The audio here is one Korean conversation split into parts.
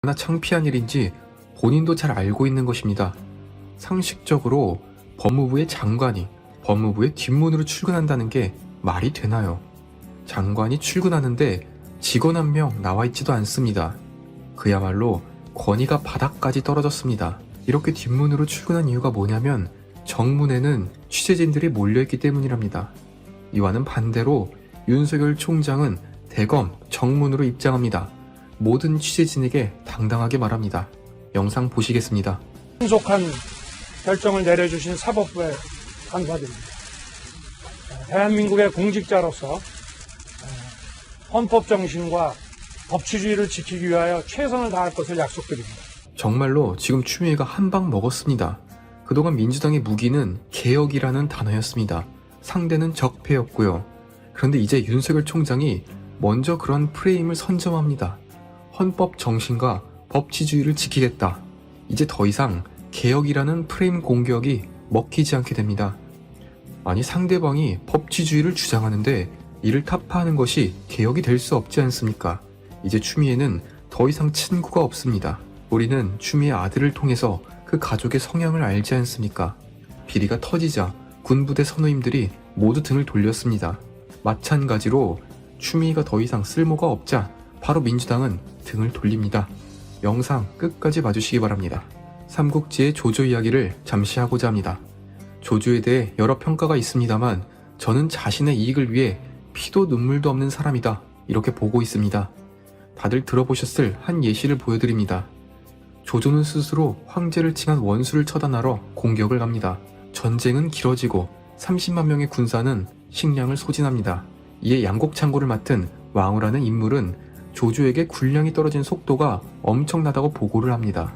얼마나 창피한 일인지 본인도 잘 알고 있는 것입니다. 상식적으로 법무부의 장관이 법무부의 뒷문으로 출근한다는 게 말이 되나요? 장관이 출근하는데 직원 한 명 나와 있지도 않습니다. 그야말로 권위가 바닥까지 떨어졌습니다. 이렇게 뒷문으로 출근한 이유가 뭐냐면 정문에는 취재진들이 몰려있기 때문이랍니다. 이와는 반대로 윤석열 총장은 대검 정문으로 입장합니다. 모든 취재진에게 당당하게 말합니다. 영상 보시겠습니다. 신속한 결정을 내려주신 사법부에 감사드립니다. 대한민국의 공직자로서 헌법 정신과 법치주의를 지키기 위하여 최선을 다할 것을 약속드립니다. 정말로 지금 추미애가 한 방 먹었습니다. 그동안 민주당의 무기는 개혁이라는 단어였습니다. 상대는 적폐였고요. 그런데 이제 윤석열 총장이 먼저 그런 프레임을 선점합니다. 헌법 정신과 법치주의를 지키겠다. 이제 더 이상 개혁이라는 프레임 공격이 먹히지 않게 됩니다. 아니, 상대방이 법치주의를 주장하는데 이를 타파하는 것이 개혁이 될 수 없지 않습니까? 이제 추미애는 더 이상 친구가 없습니다. 우리는 추미애 아들을 통해서 그 가족의 성향을 알지 않습니까? 비리가 터지자 군부대 선우임들이 모두 등을 돌렸습니다. 마찬가지로 추미애가 더 이상 쓸모가 없자 바로 민주당은 등을 돌립니다. 영상 끝까지 봐주시기 바랍니다. 삼국지의 조조 이야기를 잠시 하고자 합니다. 조조에 대해 여러 평가가 있습니다만 저는 자신의 이익을 위해 피도 눈물도 없는 사람이다, 이렇게 보고 있습니다. 다들 들어보셨을 한 예시를 보여드립니다. 조조는 스스로 황제를 칭한 원수를 처단하러 공격을 갑니다. 전쟁은 길어지고 30만 명의 군사는 식량을 소진합니다. 이에 양곡창고를 맡은 왕후라는 인물은 조조에게 군량이 떨어진 속도가 엄청나다고 보고를 합니다.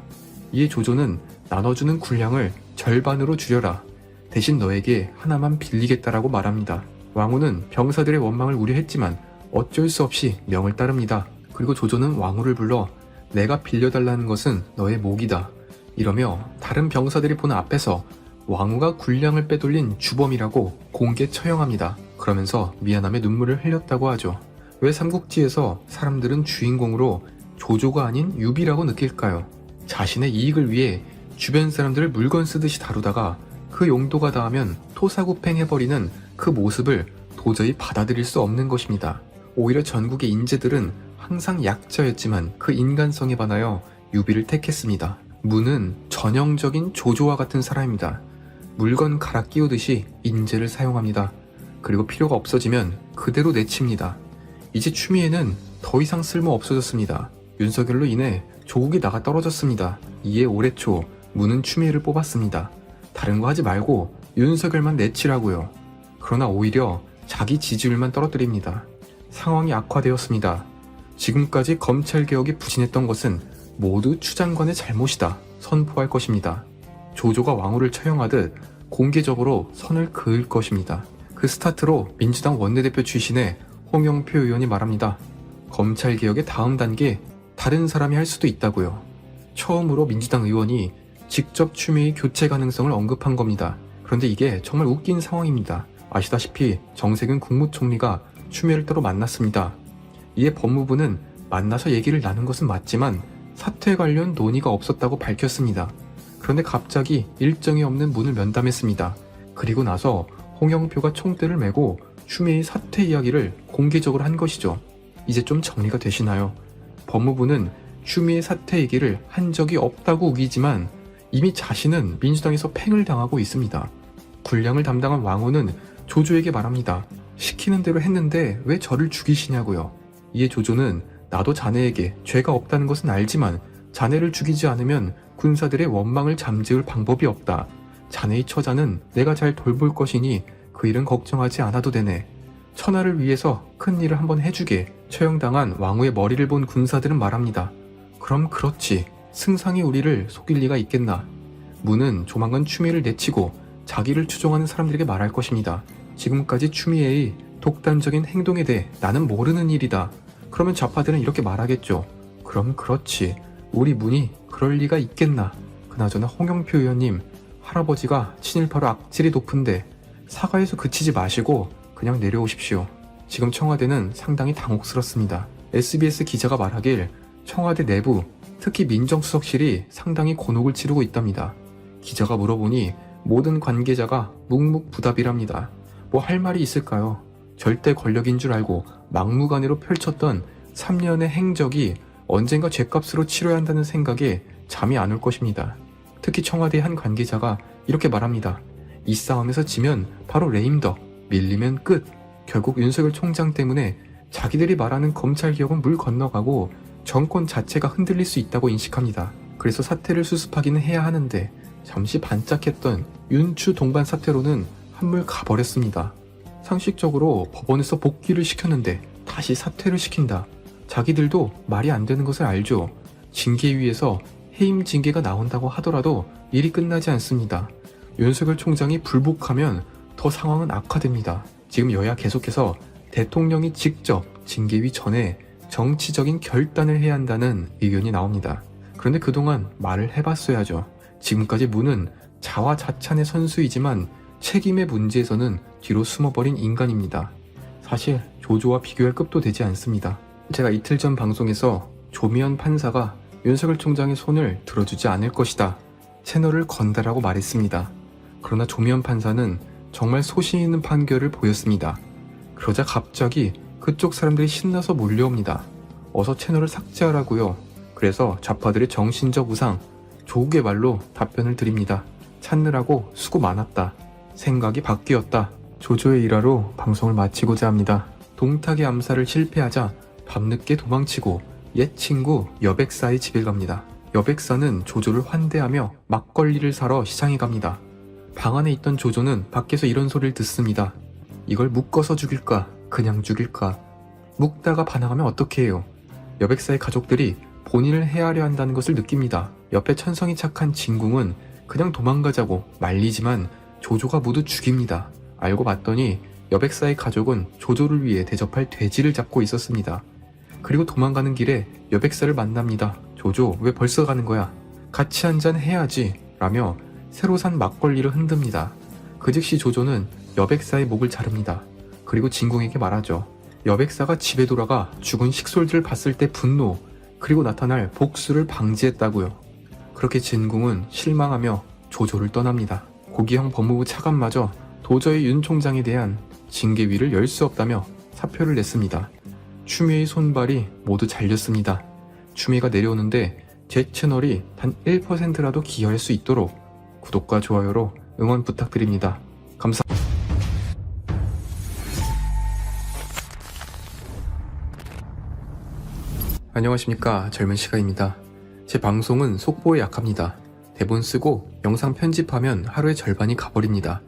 이에 조조는 나눠주는 군량을 절반으로 줄여라. 대신 너에게 하나만 빌리겠다라고 말합니다. 왕후는 병사들의 원망을 우려했지만 어쩔 수 없이 명을 따릅니다. 그리고 조조는 왕후를 불러 내가 빌려달라는 것은 너의 목이다, 이러며 다른 병사들이 보는 앞에서 왕후가 군량을 빼돌린 주범이라고 공개 처형합니다. 그러면서 미안함에 눈물을 흘렸다고 하죠. 왜 삼국지에서 사람들은 주인공으로 조조가 아닌 유비라고 느낄까요? 자신의 이익을 위해 주변 사람들을 물건 쓰듯이 다루다가 그 용도가 닿으면 토사구팽해버리는 그 모습을 도저히 받아들일 수 없는 것입니다. 오히려 전국의 인재들은 항상 약자였지만 그 인간성에 반하여 유비를 택했습니다. 무는 전형적인 조조와 같은 사람입니다. 물건 갈아 끼우듯이 인재를 사용합니다. 그리고 필요가 없어지면 그대로 내칩니다. 이제 추미애는 더 이상 쓸모 없어졌습니다. 윤석열로 인해 조국이 나가 떨어졌습니다. 이에 올해 초 무는 추미애를 뽑았습니다. 다른 거 하지 말고 윤석열만 내치라고요. 그러나 오히려 자기 지지율만 떨어뜨립니다. 상황이 악화되었습니다. 지금까지 검찰개혁이 부진했던 것은 모두 추 장관의 잘못이다 선포할 것입니다. 조조가 왕후를 처형하듯 공개적으로 선을 그을 것입니다. 그 스타트로 민주당 원내대표 출신의 홍영표 의원이 말합니다. 검찰개혁의 다음 단계 다른 사람이 할 수도 있다고요. 처음으로 민주당 의원이 직접 추미애 교체 가능성을 언급한 겁니다. 그런데 이게 정말 웃긴 상황입니다. 아시다시피 정세균 국무총리가 추미애를 따로 만났습니다. 이에 법무부는 만나서 얘기를 나눈 것은 맞지만 사퇴 관련 논의가 없었다고 밝혔습니다. 그런데 갑자기 일정이 없는 문을 면담했습니다. 그리고 나서 홍영표가 총대를 메고 추미애의 사퇴 이야기를 공개적으로 한 것이죠. 이제 좀 정리가 되시나요? 법무부는 추미애 사퇴 얘기를 한 적이 없다고 우기지만 이미 자신은 민주당에서 팽을 당하고 있습니다. 군량을 담당한 왕후는 조조에게 말합니다. 시키는 대로 했는데 왜 저를 죽이시냐고요. 이에 조조는 나도 자네에게 죄가 없다는 것은 알지만 자네를 죽이지 않으면 군사들의 원망을 잠재울 방법이 없다. 자네의 처자는 내가 잘 돌볼 것이니 그 일은 걱정하지 않아도 되네. 천하를 위해서 큰 일을 한번 해주게. 처형당한 왕후의 머리를 본 군사들은 말합니다. 그럼 그렇지. 승상이 우리를 속일 리가 있겠나. 무는 조만간 추미애를 내치고 자기를 추종하는 사람들에게 말할 것입니다. 지금까지 추미애의 독단적인 행동에 대해 나는 모르는 일이다. 그러면 좌파들은 이렇게 말하겠죠. 그럼 그렇지. 우리 문이 그럴 리가 있겠나. 그나저나 홍영표 의원님, 할아버지가 친일파로 악질이 높은데 사과해서 그치지 마시고 그냥 내려오십시오. 지금 청와대는 상당히 당혹스럽습니다. SBS 기자가 말하길 청와대 내부 특히 민정수석실이 상당히 곤혹을 치르고 있답니다. 기자가 물어보니 모든 관계자가 묵묵부답이랍니다. 뭐 할 말이 있을까요? 절대 권력인 줄 알고 막무가내로 펼쳤던 3년의 행적이 언젠가 죗값으로 치러야 한다는 생각에 잠이 안 올 것입니다. 특히 청와대 한 관계자가 이렇게 말합니다. 이 싸움에서 지면 바로 레임덕, 밀리면 끝. 결국 윤석열 총장 때문에 자기들이 말하는 검찰개혁은 물 건너가고 정권 자체가 흔들릴 수 있다고 인식합니다. 그래서 사태를 수습하기는 해야 하는데 잠시 반짝했던 윤추 동반 사태로는 한물 가버렸습니다. 상식적으로 법원에서 복귀를 시켰는데 다시 사퇴를 시킨다. 자기들도 말이 안 되는 것을 알죠. 징계위에서 해임 징계가 나온다고 하더라도 일이 끝나지 않습니다. 윤석열 총장이 불복하면 더 상황은 악화됩니다. 지금 여야 계속해서 대통령이 직접 징계위 전에 정치적인 결단을 해야 한다는 의견이 나옵니다. 그런데 그동안 말을 해봤어야죠. 지금까지 문은 자화자찬의 선수이지만 책임의 문제에서는 뒤로 숨어버린 인간입니다. 사실 조조와 비교할 급도 되지 않습니다. 제가 이틀 전 방송에서 조미연 판사가 윤석열 총장의 손을 들어주지 않을 것이다. 채널을 건다라고 말했습니다. 그러나 조미연 판사는 정말 소신 있는 판결을 보였습니다. 그러자 갑자기 그쪽 사람들이 신나서 몰려옵니다. 어서 채널을 삭제하라고요. 그래서 좌파들의 정신적 우상, 조국의 말로 답변을 드립니다. 찾느라고 수고 많았다. 생각이 바뀌었다. 조조의 일화로 방송을 마치고자 합니다. 동탁의 암살을 실패하자 밤늦게 도망치고 옛 친구 여백사의 집에 갑니다. 여백사는 조조를 환대하며 막걸리를 사러 시장에 갑니다. 방 안에 있던 조조는 밖에서 이런 소리를 듣습니다. 이걸 묶어서 죽일까? 그냥 죽일까? 묶다가 반항하면 어떻게 해요? 여백사의 가족들이 본인을 해하려 한다는 것을 느낍니다. 옆에 천성이 착한 진궁은 그냥 도망가자고 말리지만 조조가 모두 죽입니다. 알고 봤더니 여백사의 가족은 조조를 위해 대접할 돼지를 잡고 있었습니다. 그리고 도망가는 길에 여백사를 만납니다. 조조, 왜 벌써 가는 거야? 같이 한잔 해야지 라며 새로 산 막걸리를 흔듭니다. 그 즉시 조조는 여백사의 목을 자릅니다. 그리고 진궁에게 말하죠. 여백사가 집에 돌아가 죽은 식솔들을 봤을 때 분노, 그리고 나타날 복수를 방지했다고요. 그렇게 진궁은 실망하며 조조를 떠납니다. 고기형 법무부 차관마저 도저히 윤 총장에 대한 징계위를 열 수 없다며 사표를 냈습니다. 추미애의 손발이 모두 잘렸습니다. 추미애가 내려오는데 제 채널이 단 1%라도 기여할 수 있도록 구독과 좋아요로 응원 부탁드립니다. 감사합니다. 안녕하십니까, 젊은 시가입니다. 제 방송은 속보에 약합니다. 대본 쓰고 영상 편집하면 하루의 절반이 가버립니다.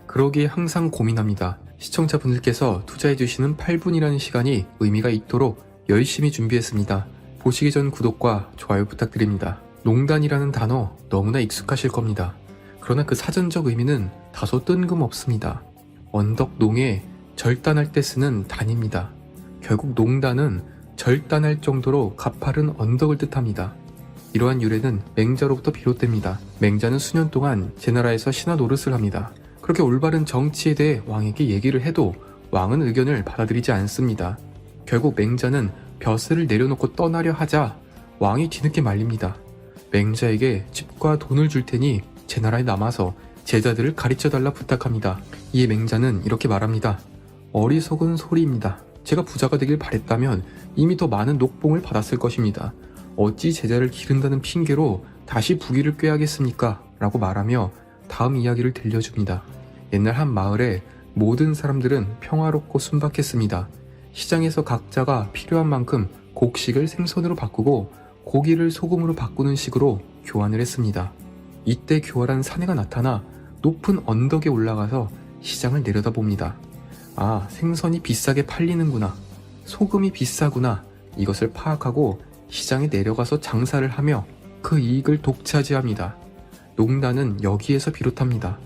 그러기에 항상 고민합니다. 시청자분들께서 투자해주시는 8분이라는 시간이 의미가 있도록 열심히 준비했습니다. 보시기 전 구독과 좋아요 부탁드립니다. 농단이라는 단어 너무나 익숙하실 겁니다. 그러나 그 사전적 의미는 다소 뜬금없습니다. 언덕 농에 절단할 때 쓰는 단입니다. 결국 농단은 절단할 정도로 가파른 언덕을 뜻합니다. 이러한 유래는 맹자로부터 비롯됩니다. 맹자는 수년 동안 제 나라에서 신하 노릇을 합니다. 그렇게 올바른 정치에 대해 왕에게 얘기를 해도 왕은 의견을 받아들이지 않습니다. 결국 맹자는 벼슬을 내려놓고 떠나려 하자 왕이 뒤늦게 말립니다. 맹자에게 집과 돈을 줄 테니 제 나라에 남아서 제자들을 가르쳐달라 부탁합니다. 이에 맹자는 이렇게 말합니다. 어리석은 소리입니다. 제가 부자가 되길 바랬다면 이미 더 많은 녹봉을 받았을 것입니다. 어찌 제자를 기른다는 핑계로 다시 부귀를 꾀하겠습니까? 라고 말하며 다음 이야기를 들려줍니다. 옛날 한 마을에 모든 사람들은 평화롭고 순박했습니다. 시장에서 각자가 필요한 만큼 곡식을 생선으로 바꾸고 고기를 소금으로 바꾸는 식으로 교환을 했습니다. 이때 교활한 사내가 나타나 높은 언덕에 올라가서 시장을 내려다봅니다. 아, 생선이 비싸게 팔리는구나. 소금이 비싸구나. 이것을 파악하고 시장에 내려가서 장사를 하며 그 이익을 독차지합니다. 농단은 여기에서 비롯합니다.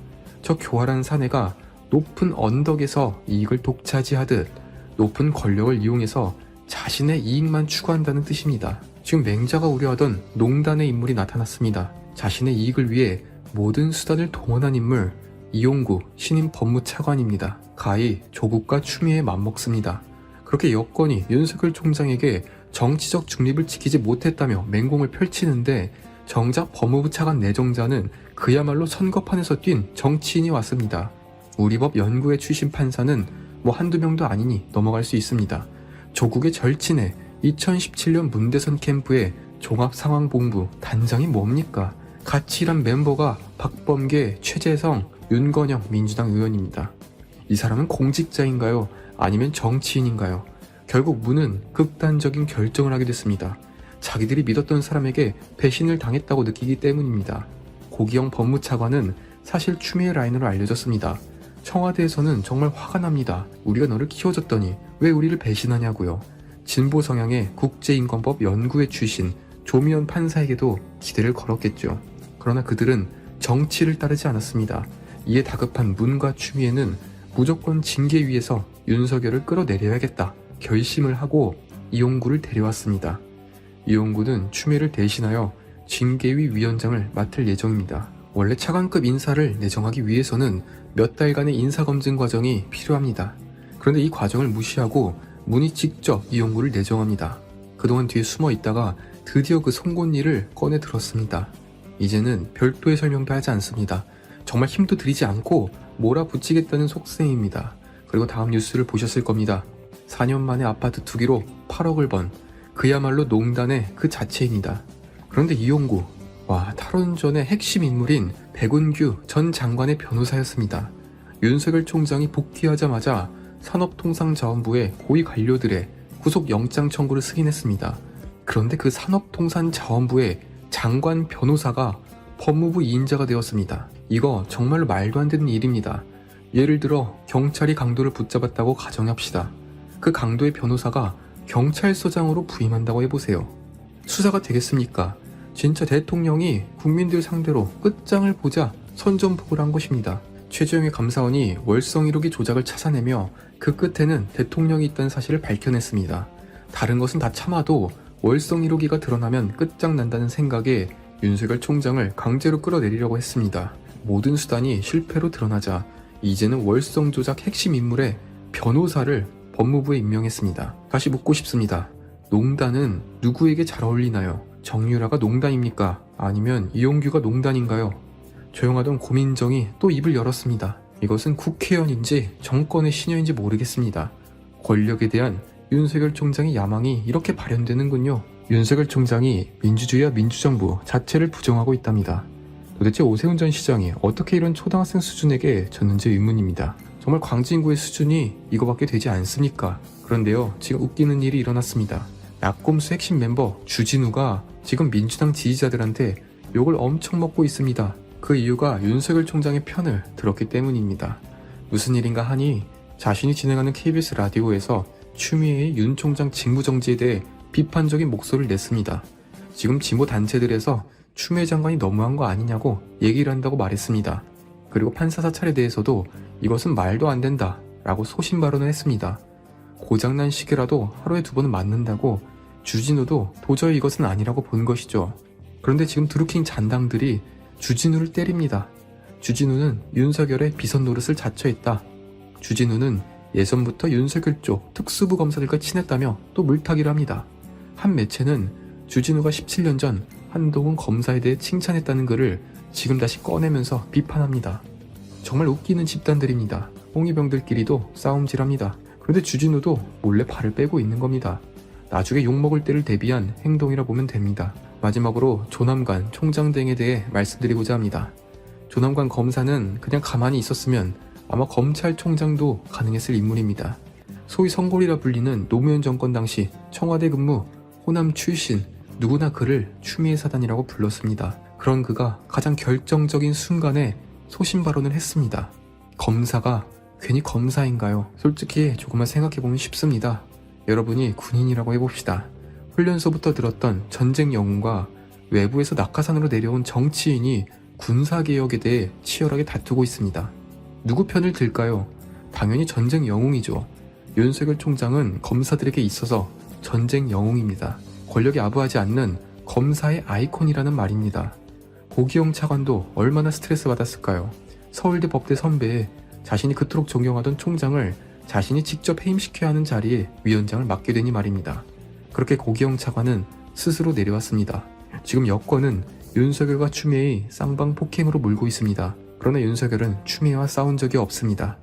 저 교활한 사내가 높은 언덕에서 이익을 독차지하듯 높은 권력을 이용해서 자신의 이익만 추구한다는 뜻입니다. 지금 맹자가 우려하던 농단의 인물이 나타났습니다. 자신의 이익을 위해 모든 수단을 동원한 인물, 이용구 신임 법무차관입니다. 가히 조국과 추미애에 맞먹습니다. 그렇게 여권이 윤석열 총장에게 정치적 중립을 지키지 못했다며 맹공을 펼치는데 정작 법무부 차관 내정자는 그야말로 선거판에서 뛴 정치인이 왔습니다. 우리 법 연구회 출신 판사는 뭐 한두 명도 아니니 넘어갈 수 있습니다. 조국의 절친의 2017년 문대선 캠프의 종합상황본부 단장이 뭡니까? 같이 일한 멤버가 박범계, 최재성, 윤건영 민주당 의원입니다. 이 사람은 공직자인가요? 아니면 정치인인가요? 결국 문은 극단적인 결정을 하게 됐습니다. 자기들이 믿었던 사람에게 배신을 당했다고 느끼기 때문입니다. 고기영 법무차관은 사실 추미애 라인으로 알려졌습니다. 청와대에서는 정말 화가 납니다. 우리가 너를 키워줬더니 왜 우리를 배신하냐고요. 진보 성향의 국제인권법 연구회 출신 조미연 판사에게도 기대를 걸었겠죠. 그러나 그들은 정치를 따르지 않았습니다. 이에 다급한 문과 추미애는 무조건 징계위에서 윤석열을 끌어내려야겠다 결심을 하고 이용구를 데려왔습니다. 이용구는 추미애를 대신하여 징계위 위원장을 맡을 예정입니다. 원래 차관급 인사를 내정하기 위해서는 몇 달간의 인사검증 과정이 필요합니다. 그런데 이 과정을 무시하고 문이 직접 이용구를 내정합니다. 그동안 뒤에 숨어 있다가 드디어 그 송곳니를 꺼내 들었습니다. 이제는 별도의 설명도 하지 않습니다. 정말 힘도 들이지 않고 몰아붙이겠다는 속셈입니다. 그리고 다음 뉴스를 보셨을 겁니다. 4년 만에 아파트 투기로 8억을 번 그야말로 농단의 그 자체입니다. 그런데 이용구, 탈원전의 핵심 인물인 백운규 전 장관의 변호사였습니다. 윤석열 총장이 복귀하자마자 산업통상자원부의 고위 관료들의 구속영장 청구를 승인했습니다. 그런데 그 산업통상자원부의 장관 변호사가 법무부 2인자가 되었습니다. 이거 정말로 말도 안 되는 일입니다. 예를 들어 경찰이 강도를 붙잡았다고 가정합시다. 그 강도의 변호사가 경찰서장으로 부임한다고 해보세요. 수사가 되겠습니까? 진짜 대통령이 국민들 상대로 끝장을 보자 선전포고를 한 것입니다. 최재형의 감사원이 월성 1호기 조작을 찾아내며 그 끝에는 대통령이 있다는 사실을 밝혀냈습니다. 다른 것은 다 참아도 월성 1호기가 드러나면 끝장난다는 생각에 윤석열 총장을 강제로 끌어내리려고 했습니다. 모든 수단이 실패로 드러나자 이제는 월성 조작 핵심 인물의 변호사를 법무부에 임명했습니다. 다시 묻고 싶습니다. 농단은 누구에게 잘 어울리나요? 정유라가 농단입니까? 아니면 이용규가 농단인가요? 조용하던 고민정이 또 입을 열었습니다. 이것은 국회의원인지 정권의 신여인지 모르겠습니다. 권력에 대한 윤석열 총장의 야망이 이렇게 발현되는군요. 윤석열 총장이 민주주의와 민주정부 자체를 부정하고 있답니다. 도대체 오세훈 전 시장이 어떻게 이런 초등학생 수준에게 졌는지 의문입니다. 정말 광진구의 수준이 이거밖에 되지 않습니까? 그런데요, 지금 웃기는 일이 일어났습니다. 낙곰수 핵심 멤버 주진우가 지금 민주당 지지자들한테 욕을 엄청 먹고 있습니다. 그 이유가 윤석열 총장의 편을 들었기 때문입니다. 무슨 일인가 하니 자신이 진행하는 KBS 라디오에서 추미애의 윤 총장 직무정지에 대해 비판적인 목소리를 냈습니다. 지금 진보 단체들에서 추미애 장관이 너무한 거 아니냐고 얘기를 한다고 말했습니다. 그리고 판사 사찰에 대해서도 이것은 말도 안 된다 라고 소신 발언을 했습니다. 고장난 시계라도 하루에 2번은 맞는다고 주진우도 도저히 이것은 아니라고 본 것이죠. 그런데 지금 드루킹 잔당들이 주진우를 때립니다. 주진우는 윤석열의 비선 노릇을 자처했다. 주진우는 예전부터 윤석열 쪽 특수부 검사들과 친했다며 또 물타기를 합니다. 한 매체는 주진우가 17년 전 한동훈 검사에 대해 칭찬했다는 글을 지금 다시 꺼내면서 비판합니다. 정말 웃기는 집단들입니다. 홍위병들끼리도 싸움질합니다. 그런데 주진우도 몰래 발을 빼고 있는 겁니다. 나중에 욕먹을 때를 대비한 행동이라 보면 됩니다. 마지막으로 조남관 총장 등에 대해 말씀드리고자 합니다. 조남관 검사는 그냥 가만히 있었으면 아마 검찰총장도 가능했을 인물입니다. 소위 성골이라 불리는 노무현 정권 당시 청와대 근무 호남 출신 누구나 그를 추미애 사단이라고 불렀습니다. 그런 그가 가장 결정적인 순간에 소신 발언을 했습니다. 검사가 괜히 검사인가요? 솔직히 조금만 생각해보면 쉽습니다. 여러분이 군인이라고 해봅시다. 훈련소부터 들었던 전쟁 영웅과 외부에서 낙하산으로 내려온 정치인이 군사개혁에 대해 치열하게 다투고 있습니다. 누구 편을 들까요? 당연히 전쟁 영웅이죠. 윤석열 총장은 검사들에게 있어서 전쟁 영웅입니다. 권력이 아부하지 않는 검사의 아이콘이라는 말입니다. 고기영 차관도 얼마나 스트레스 받았을까요? 서울대 법대 선배에 자신이 그토록 존경하던 총장을 자신이 직접 해임시켜야 하는 자리에 위원장을 맡게 되니 말입니다. 그렇게 고기영 차관은 스스로 내려왔습니다. 지금 여권은 윤석열과 추미애의 쌍방 폭행으로 몰고 있습니다. 그러나 윤석열은 추미애와 싸운 적이 없습니다.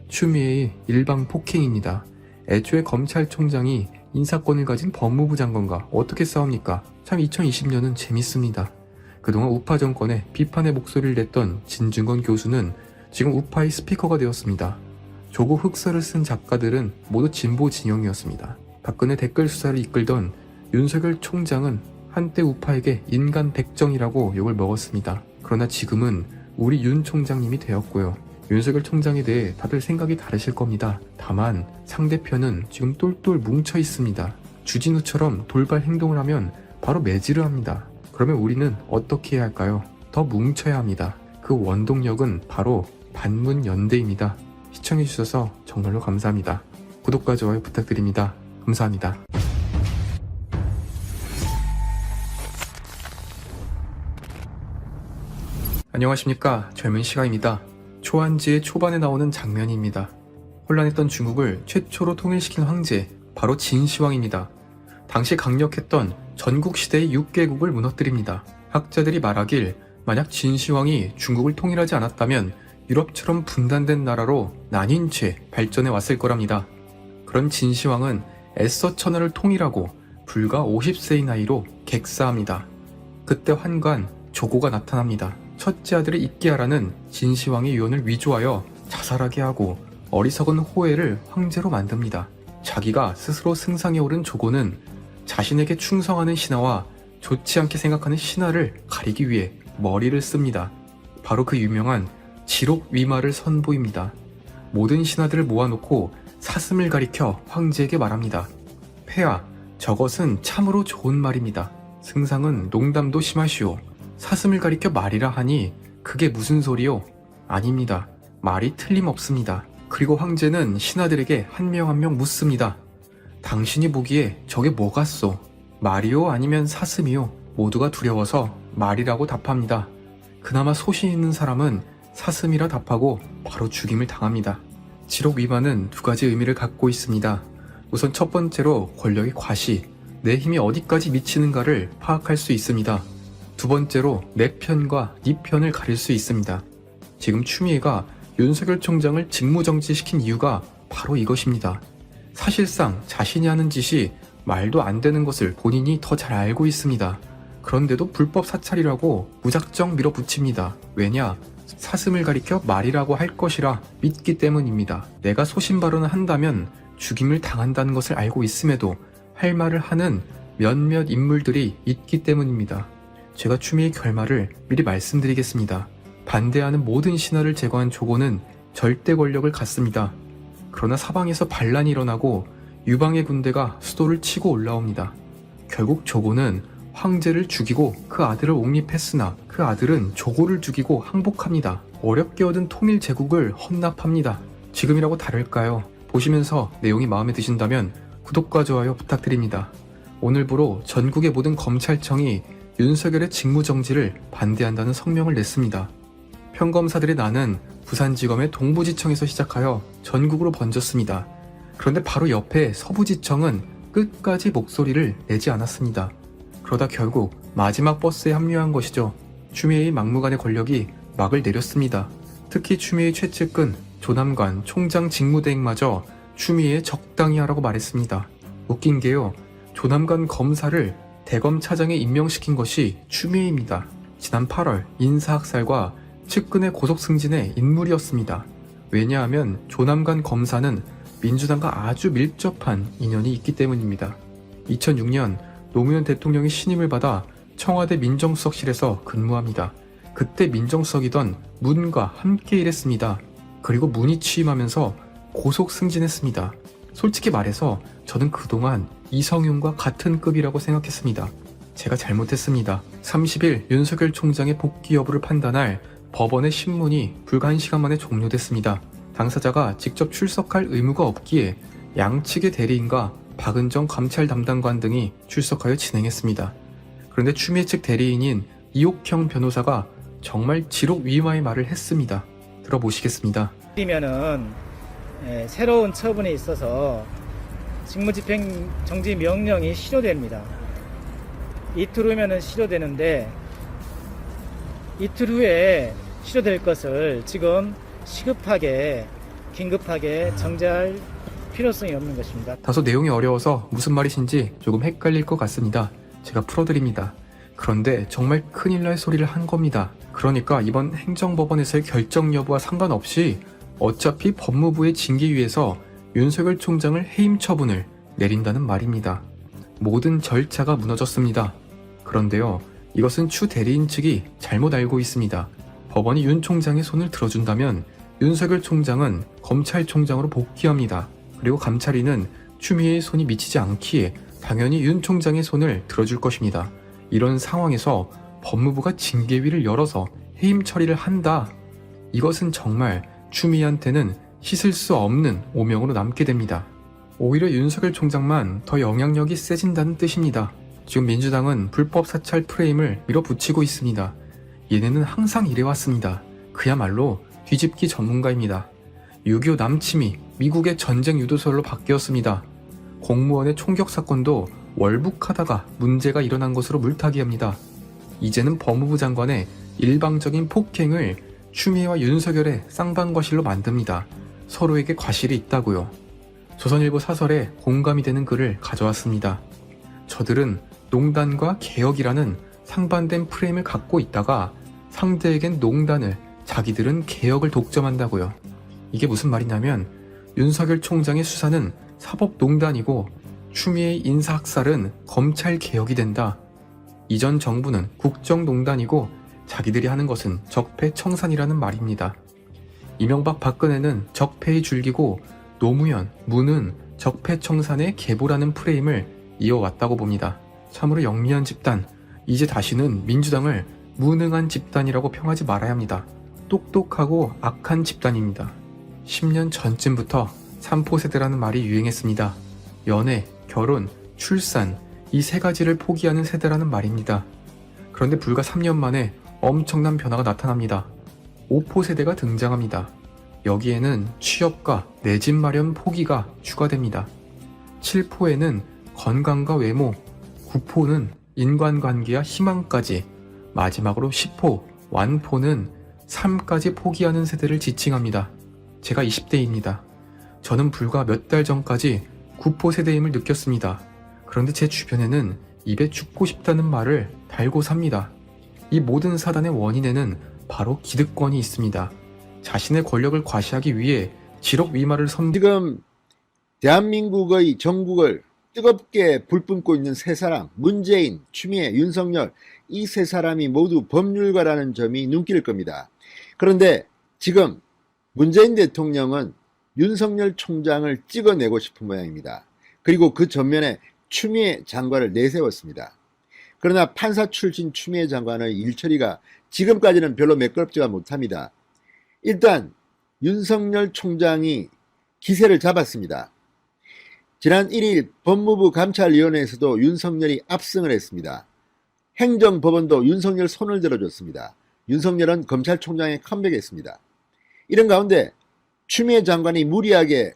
추미애의 일방 폭행입니다. 애초에 검찰총장이 인사권을 가진 법무부 장관과 어떻게 싸웁니까? 참 2020년은 재밌습니다. 그동안 우파 정권에 비판의 목소리를 냈던 진중권 교수는 지금 우파의 스피커가 되었습니다. 조국 흑서를 쓴 작가들은 모두 진보 진영이었습니다. 박근혜 댓글 수사를 이끌던 윤석열 총장은 한때 우파에게 인간 백정이라고 욕을 먹었습니다. 그러나 지금은 우리 윤 총장님이 되었고요. 윤석열 총장에 대해 다들 생각이 다르실 겁니다. 다만 상대편은 지금 똘똘 뭉쳐 있습니다. 주진우처럼 돌발 행동을 하면 바로 매질을 합니다. 그러면 우리는 어떻게 해야 할까요? 더 뭉쳐야 합니다. 그 원동력은 바로 반문연대입니다. 시청해주셔서 정말로 감사합니다. 구독과 좋아요 부탁드립니다. 감사합니다. 안녕하십니까, 젊은 시가입니다. 초안지의 초반에 나오는 장면입니다. 혼란했던 중국을 최초로 통일시킨 황제, 바로 진시황입니다. 당시 강력했던 전국시대의 6개국을 무너뜨립니다. 학자들이 말하길 만약 진시황이 중국을 통일하지 않았다면 유럽처럼 분단된 나라로 나뉜 채 발전해 왔을 거랍니다. 그런 진시황은 애써 천하를 통일하고 불과 50세의 나이로 객사합니다. 그때 환관 조고가 나타납니다. 첫째 아들을 잊게 하라는 진시황의 유언을 위조하여 자살하게 하고 어리석은 호해를 황제로 만듭니다. 자기가 스스로 승상에 오른 조고는 자신에게 충성하는 신하와 좋지 않게 생각하는 신하를 가리기 위해 머리를 씁니다. 바로 그 유명한 지록위마를 선보입니다. 모든 신하들을 모아놓고 사슴을 가리켜 황제에게 말합니다. 폐하, 저것은 참으로 좋은 말입니다. 승상은 농담도 심하시오. 사슴을 가리켜 말이라 하니 그게 무슨 소리요? 아닙니다. 말이 틀림없습니다. 그리고 황제는 신하들에게 한 명 한 명 묻습니다. 당신이 보기에 저게 뭐같소? 말이요 아니면 사슴이요? 모두가 두려워서 말이라고 답합니다. 그나마 소신 있는 사람은 사슴이라 답하고 바로 죽임을 당합니다. 지록위마는 두 가지 의미를 갖고 있습니다. 우선 첫 번째로 권력의 과시, 내 힘이 어디까지 미치는가를 파악할 수 있습니다. 두 번째로 내 편과 네 편을 가릴 수 있습니다. 지금 추미애가 윤석열 총장을 직무정지시킨 이유가 바로 이것입니다. 사실상 자신이 하는 짓이 말도 안 되는 것을 본인이 더 잘 알고 있습니다. 그런데도 불법 사찰이라고 무작정 밀어붙입니다. 왜냐? 사슴을 가리켜 말이라고 할 것이라 믿기 때문입니다. 내가 소신 발언을 한다면 죽임을 당한다는 것을 알고 있음에도 할 말을 하는 몇몇 인물들이 있기 때문입니다. 제가 추미애 결말을 미리 말씀드리겠습니다. 반대하는 모든 신하를 제거한 조고는 절대 권력을 갖습니다. 그러나 사방에서 반란이 일어나고 유방의 군대가 수도를 치고 올라옵니다. 결국 조고는 황제를 죽이고 그 아들을 옹립했으나 그 아들은 조고를 죽이고 항복합니다. 어렵게 얻은 통일 제국을 헌납합니다. 지금이라고 다를까요? 보시면서 내용이 마음에 드신다면 구독과 좋아요 부탁드립니다. 오늘부로 전국의 모든 검찰청이 윤석열의 직무정지를 반대한다는 성명을 냈습니다. 평검사들의 난은 부산지검의 동부지청에서 시작하여 전국으로 번졌습니다. 그런데 바로 옆에 서부지청은 끝까지 목소리를 내지 않았습니다. 그러다 결국 마지막 버스에 합류한 것이죠. 추미애의 막무가내 권력이 막을 내렸습니다. 특히 추미애의 최측근 조남관 총장 직무대행마저 추미애 적당히 하라고 말했습니다. 웃긴 게요. 조남관 검사를 대검 차장에 임명시킨 것이 추미애입니다. 지난 8월 인사학살과 측근의 고속승진의 인물이었습니다. 왜냐하면 조남관 검사는 민주당과 아주 밀접한 인연이 있기 때문입니다. 2006년 노무현 대통령이 신임을 받아 청와대 민정수석실에서 근무합니다. 그때 민정수석이던 문과 함께 일했습니다. 그리고 문이 취임하면서 고속승진했습니다. 솔직히 말해서 저는 그동안 이성윤과 같은 급이라고 생각했습니다. 제가 잘못했습니다. 30일 윤석열 총장의 복귀 여부를 판단할 법원의 심문이 불과 1시간 만에 종료됐습니다. 당사자가 직접 출석할 의무가 없기에 양측의 대리인과 박은정 감찰 담당관 등이 출석하여 진행했습니다. 그런데 추미애 측 대리인인 이옥형 변호사가 정말 지록위마의 말을 했습니다. 들어보시겠습니다. 이면은 새로운 처분에 있어서 직무집행 정지 명령이 실효됩니다. 이틀 후면은 실효되는데 이틀 후에 실효될 것을 지금 시급하게 긴급하게 정지할 필요성이 없는 것입니다. 다소 내용이 어려워서 무슨 말이신지 조금 헷갈릴 것 같습니다. 제가 풀어드립니다. 그런데 정말 큰일 날 소리를 한 겁니다. 그러니까 이번 행정법원에서의 결정 여부와 상관없이 어차피 법무부의 징계위에서 윤석열 총장을 해임 처분을 내린다는 말입니다. 모든 절차가 무너졌습니다. 그런데요, 이것은 추 대리인 측이 잘못 알고 있습니다. 법원이 윤 총장의 손을 들어준다면 윤석열 총장은 검찰총장으로 복귀합니다. 그리고 감찰위는 추미애의 손이 미치지 않기에 당연히 윤 총장의 손을 들어줄 것입니다. 이런 상황에서 법무부가 징계위를 열어서 해임 처리를 한다. 이것은 정말 추미애한테는 씻을 수 없는 오명으로 남게 됩니다. 오히려 윤석열 총장만 더 영향력이 세진다는 뜻입니다. 지금 민주당은 불법 사찰 프레임을 밀어붙이고 있습니다. 얘네는 항상 이래왔습니다. 그야말로 뒤집기 전문가입니다. 6.25 남침이 미국의 전쟁 유도설로 바뀌었습니다. 공무원의 총격 사건도 월북하다가 문제가 일어난 것으로 물타기합니다. 이제는 법무부 장관의 일방적인 폭행을 추미애와 윤석열의 쌍방과실로 만듭니다. 서로에게 과실이 있다고요. 조선일보 사설에 공감이 되는 글을 가져왔습니다. 저들은 농단과 개혁이라는 상반된 프레임을 갖고 있다가 상대에겐 농단을, 자기들은 개혁을 독점한다고요. 이게 무슨 말이냐면 윤석열 총장의 수사는 사법농단이고 추미애의 인사학살은 검찰개혁이 된다. 이전 정부는 국정농단이고 자기들이 하는 것은 적폐청산이라는 말입니다. 이명박 박근혜는 적폐의 줄기고 노무현, 문은 적폐청산의 계보라는 프레임을 이어왔다고 봅니다. 참으로 영리한 집단, 이제 다시는 민주당을 무능한 집단이라고 평하지 말아야 합니다. 똑똑하고 악한 집단입니다. 10년 전쯤부터 삼포세대라는 말이 유행했습니다. 연애, 결혼, 출산, 이 세 가지를 포기하는 세대라는 말입니다. 그런데 불과 3년 만에 엄청난 변화가 나타납니다. 5포 세대가 등장합니다. 여기에는 취업과 내 집 마련 포기가 추가됩니다. 7포에는 건강과 외모, 9포는 인간관계와 희망까지, 마지막으로 10포, 완포는 삶까지 포기하는 세대를 지칭합니다. 제가 20대입니다. 저는 불과 몇 달 전까지 9포 세대임을 느꼈습니다. 그런데 제 주변에는 입에 죽고 싶다는 말을 달고 삽니다. 이 모든 사단의 원인에는 바로 기득권이 있습니다. 자신의 권력을 과시하기 위해 지럭위마를 지금 대한민국의 전국을 뜨겁게 불뿜고 있는 세 사람, 문재인, 추미애, 윤석열, 이 세 사람이 모두 법률가라는 점이 눈길일 겁니다. 그런데 지금 문재인 대통령은 윤석열 총장을 찍어내고 싶은 모양입니다. 그리고 그 전면에 추미애 장관을 내세웠습니다. 그러나 판사 출신 추미애 장관의 일처리가 지금까지는 별로 매끄럽지가 못합니다. 일단 윤석열 총장이 기세를 잡았습니다. 지난 1일 법무부 감찰위원회에서도 윤석열이 압승을 했습니다. 행정법원도 윤석열 손을 들어줬습니다. 윤석열은 검찰총장에 컴백했습니다. 이런 가운데 추미애 장관이 무리하게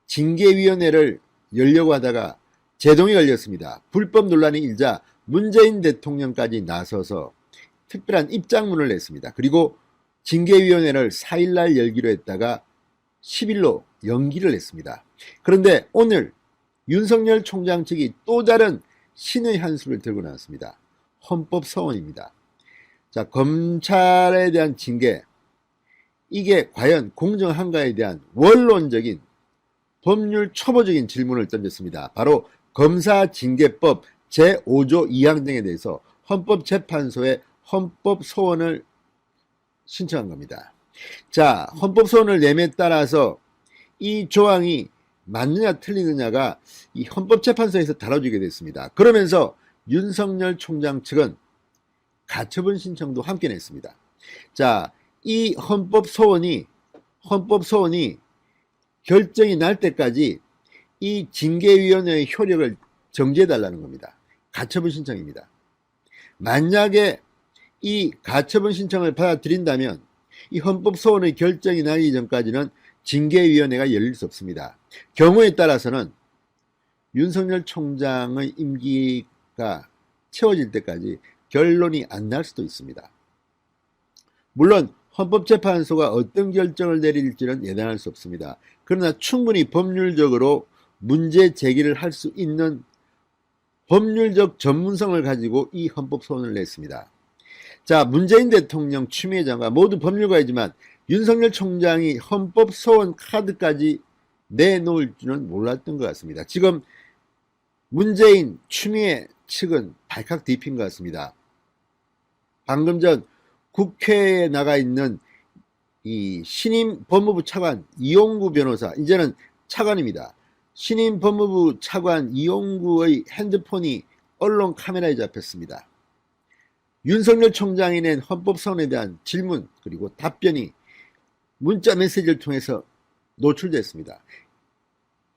징계위원회를 열려고 하다가 제동이 걸렸습니다. 불법 논란이 일자 문재인 대통령까지 나서서 특별한 입장문을 냈습니다. 그리고 징계위원회를 4일날 열기로 했다가 10일로 연기를 했습니다. 그런데 오늘 윤석열 총장 측이 또 다른 신의 한 수를 들고 나왔습니다. 헌법소원입니다. 자, 검찰에 대한 징계, 이게 과연 공정한가에 대한 원론적인 법률 초보적인 질문을 던졌습니다. 바로 검사징계법 제5조 2항 등에 대해서 헌법재판소에 헌법소원을 신청한 겁니다. 자, 헌법소원을 내음에 따라서 이 조항이 맞느냐 틀리느냐가 이 헌법재판소에서 다뤄지게 됐습니다. 그러면서 윤석열 총장 측은 가처분 신청도 함께 냈습니다. 자, 이 헌법소원이 결정이 날 때까지 이 징계위원회의 효력을 정지해달라는 겁니다. 가처분 신청입니다. 만약에 이 가처분 신청을 받아들인다면 이 헌법소원의 결정이 나기 전까지는 징계위원회가 열릴 수 없습니다. 경우에 따라서는 윤석열 총장의 임기가 채워질 때까지 결론이 안 날 수도 있습니다. 물론 헌법재판소가 어떤 결정을 내릴지는 예단할 수 없습니다. 그러나 충분히 법률적으로 문제 제기를 할 수 있는 법률적 전문성을 가지고 이 헌법소원을 냈습니다. 자, 문재인 대통령, 추미애 장관 모두 법률가이지만 윤석열 총장이 헌법소원 카드까지 내놓을 줄은 몰랐던 것 같습니다. 지금 문재인, 추미애 측은 발칵 뒤핀 것 같습니다. 방금 전 국회에 나가 있는 이 신임 법무부 차관 이용구 변호사, 이제는 차관입니다. 신임 법무부 차관 이용구의 핸드폰이 언론 카메라에 잡혔습니다. 윤석열 총장이 낸 헌법소원에 대한 질문 그리고 답변이 문자 메시지를 통해서 노출됐습니다.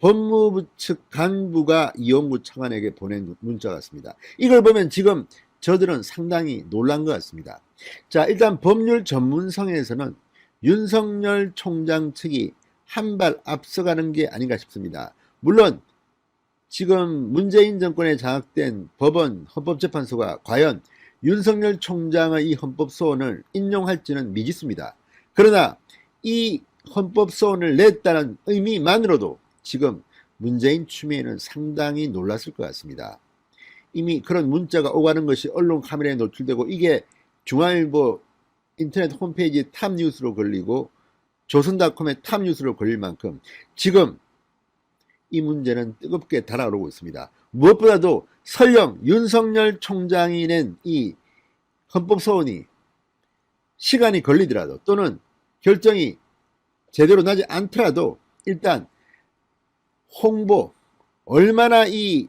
법무부 측 간부가 이용구 차관에게 보낸 문자 같습니다. 이걸 보면 지금 저들은 상당히 놀란 것 같습니다. 자, 일단 법률 전문성에서는 윤석열 총장 측이 한 발 앞서가는 게 아닌가 싶습니다. 물론 지금 문재인 정권에 장악된 법원, 헌법재판소가 과연 윤석열 총장의 이 헌법소원을 인용할지는 미지수입니다. 그러나 이 헌법소원을 냈다는 의미만으로도 지금 문재인 추미애는 상당히 놀랐을 것 같습니다. 이미 그런 문자가 오가는 것이 언론 카메라에 노출되고 이게 중앙일보 인터넷 홈페이지 탑뉴스로 걸리고 조선닷컴의 탑뉴스로 걸릴 만큼 지금 이 문제는 뜨겁게 달아오르고 있습니다. 무엇보다도 설령 윤석열 총장이 낸 이 헌법소원이 시간이 걸리더라도 또는 결정이 제대로 나지 않더라도 일단 홍보, 얼마나 이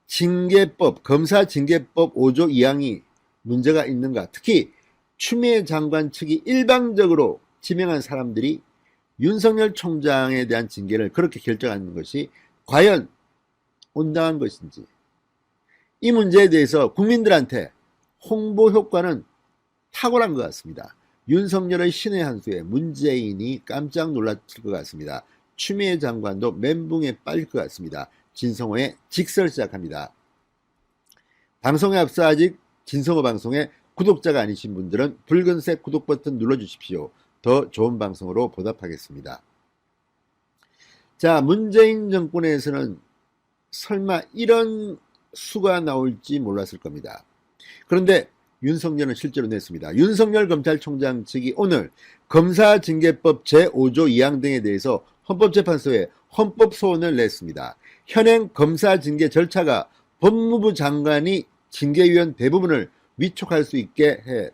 징계법, 검사징계법 5조 2항이 문제가 있는가, 특히 추미애 장관 측이 일방적으로 지명한 사람들이 윤석열 총장에 대한 징계를 그렇게 결정하는 것이 과연 온당한 것인지, 이 문제에 대해서 국민들한테 홍보 효과는 탁월한 것 같습니다. 윤석열의 신의 한 수에 문재인이 깜짝 놀랐을 것 같습니다. 추미애 장관도 멘붕에 빠질 것 같습니다. 진성호의 직설 시작합니다. 방송에 앞서 아직 진성호 방송에 구독자가 아니신 분들은 붉은색 구독 버튼 눌러주십시오. 더 좋은 방송으로 보답하겠습니다. 자, 문재인 정권에서는 설마 이런 수가 나올지 몰랐을 겁니다. 그런데 윤석열은 실제로 냈습니다. 윤석열 검찰총장 측이 오늘 검사징계법 제5조 2항 등에 대해서 헌법재판소에 헌법소원을 냈습니다. 현행 검사징계 절차가 법무부 장관이 징계위원 대부분을 위촉할 수 있게 해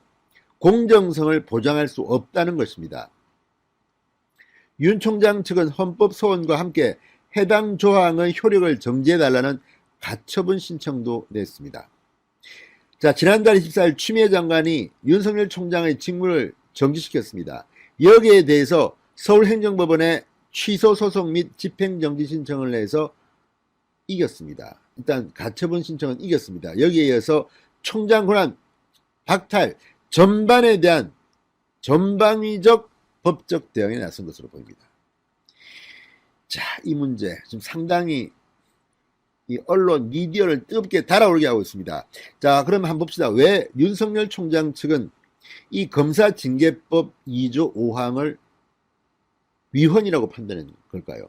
공정성을 보장할 수 없다는 것입니다. 윤 총장 측은 헌법소원과 함께 해당 조항의 효력을 정지해달라는 가처분 신청도 냈습니다. 자, 지난달 24일 추미애 장관이 윤석열 총장의 직무를 정지시켰습니다. 여기에 대해서 서울행정법원에 취소 소송 및 집행정지 신청을 내서 이겼습니다. 일단 가처분 신청은 이겼습니다. 여기에 이어서 총장 권한 박탈 전반에 대한 전방위적 법적 대응에 나선 것으로 보입니다. 자, 이 문제 지금 상당히 이 언론 미디어를 뜨겁게 달아오르게 하고 있습니다. 자, 그럼 한번 봅시다. 왜 윤석열 총장 측은 이 검사징계법 2조 5항을 위헌이라고 판단한 걸까요?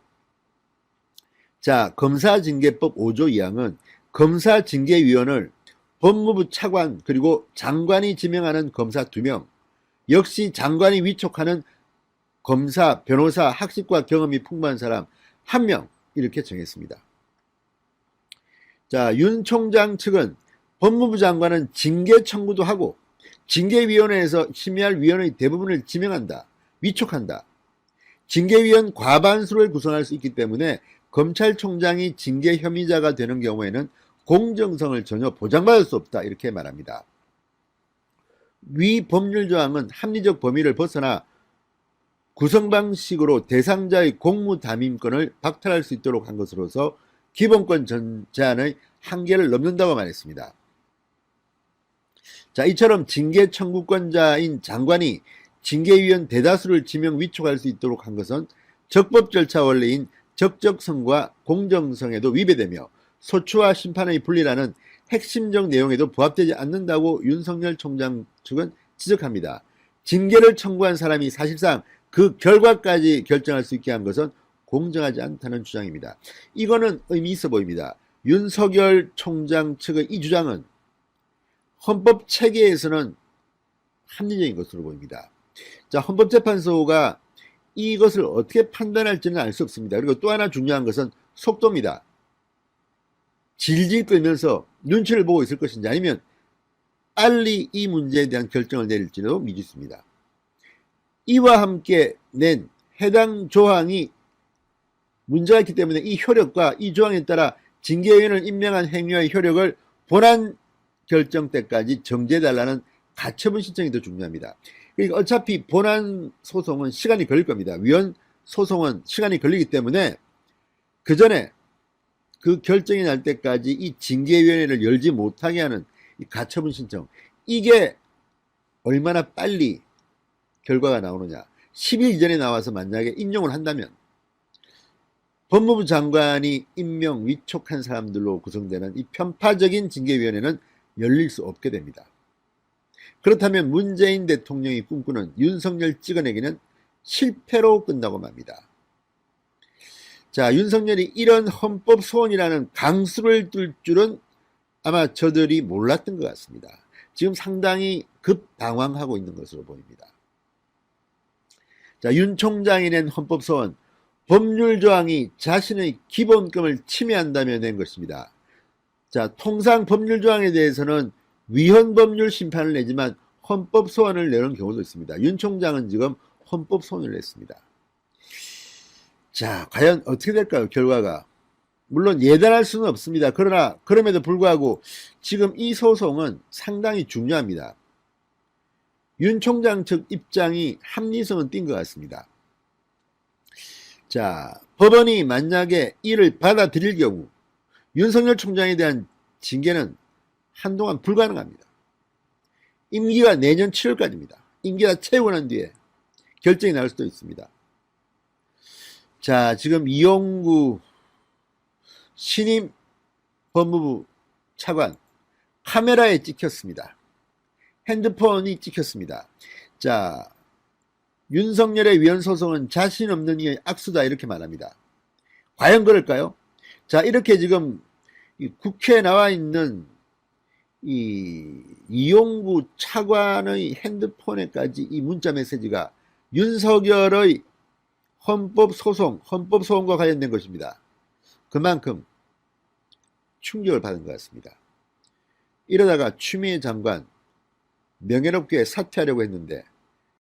자, 검사징계법 5조 2항은 검사징계위원을 법무부 차관 그리고 장관이 지명하는 검사 2명, 역시 장관이 위촉하는 검사, 변호사, 학식과 경험이 풍부한 사람 1명 이렇게 정했습니다. 자, 윤 총장 측은 법무부 장관은 징계 청구도 하고 징계위원회에서 심의할 위원의 대부분을 지명한다, 위촉한다. 징계위원 과반수를 구성할 수 있기 때문에 검찰총장이 징계 혐의자가 되는 경우에는 공정성을 전혀 보장받을 수 없다 이렇게 말합니다. 위 법률 조항은 합리적 범위를 벗어나 구성 방식으로 대상자의 공무담임권을 박탈할 수 있도록 한 것으로서 기본권 제한의 한계를 넘는다고 말했습니다. 자, 이처럼 징계 청구권자인 장관이 징계위원 대다수를 지명 위촉할 수 있도록 한 것은 적법 절차 원리인 적정성과 공정성에도 위배되며 소추와 심판의 분리라는 핵심적 내용에도 부합되지 않는다고 윤석열 총장 측은 지적합니다. 징계를 청구한 사람이 사실상 그 결과까지 결정할 수 있게 한 것은 공정하지 않다는 주장입니다. 이거는 의미 있어 보입니다. 윤석열 총장 측의 이 주장은 헌법 체계에서는 합리적인 것으로 보입니다. 자, 헌법재판소가 이것을 어떻게 판단할지는 알 수 없습니다. 그리고 또 하나 중요한 것은 속도입니다. 질질 끌면서 눈치를 보고 있을 것인지 아니면 빨리 이 문제에 대한 결정을 내릴지도 미지수입니다. 이와 함께 낸 해당 조항이 문제가 있기 때문에 이 효력과 이 조항에 따라 징계위원을 임명한 행위의 효력을 본안 결정 때까지 정지해달라는 가처분 신청이 더 중요합니다. 그러니까 어차피 본안 소송은 시간이 걸릴 겁니다. 위헌 소송은 시간이 걸리기 때문에 그 전에 그 결정이 날 때까지 이 징계위원회를 열지 못하게 하는 이 가처분 신청, 이게 얼마나 빨리 결과가 나오느냐. 10일 이전에 나와서 만약에 임용을 한다면 법무부 장관이 임명 위촉한 사람들로 구성되는 이 편파적인 징계위원회는 열릴 수 없게 됩니다. 그렇다면 문재인 대통령이 꿈꾸는 윤석열 찍어내기는 실패로 끝나고 맙니다. 자, 윤석열이 이런 헌법 소원이라는 강수를 뚫을 줄은 아마 저들이 몰랐던 것 같습니다. 지금 상당히 급당황하고 있는 것으로 보입니다. 자, 윤 총장이 낸 헌법 소원, 법률 조항이 자신의 기본권을 침해한다며 낸 것입니다. 자, 통상 법률 조항에 대해서는 위헌 법률 심판을 내지만 헌법 소원을 내는 경우도 있습니다. 윤 총장은 지금 헌법 소원을 냈습니다. 자, 과연 어떻게 될까요, 결과가? 물론 예단할 수는 없습니다. 그러나 그럼에도 불구하고 지금 이 소송은 상당히 중요합니다. 윤 총장 측 입장이 합리성은 띈 것 같습니다. 자, 법원이 만약에 이를 받아들일 경우 윤석열 총장에 대한 징계는 한동안 불가능합니다. 임기가 내년 7월까지입니다. 임기가 채우고 난 뒤에 결정이 나올 수도 있습니다. 자, 지금 이용구 신임 법무부 차관 카메라에 찍혔습니다. 핸드폰이 찍혔습니다. 자, 윤석열의 위헌 소송은 자신 없는 이의 악수다 이렇게 말합니다. 과연 그럴까요? 자, 이렇게 지금 국회에 나와 있는 이용구 차관의 핸드폰에까지 이 문자 메시지가 윤석열의 헌법소송과 관련된 것입니다. 그만큼 충격을 받은 것 같습니다. 이러다가 추미애 장관 명예롭게 사퇴하려고 했는데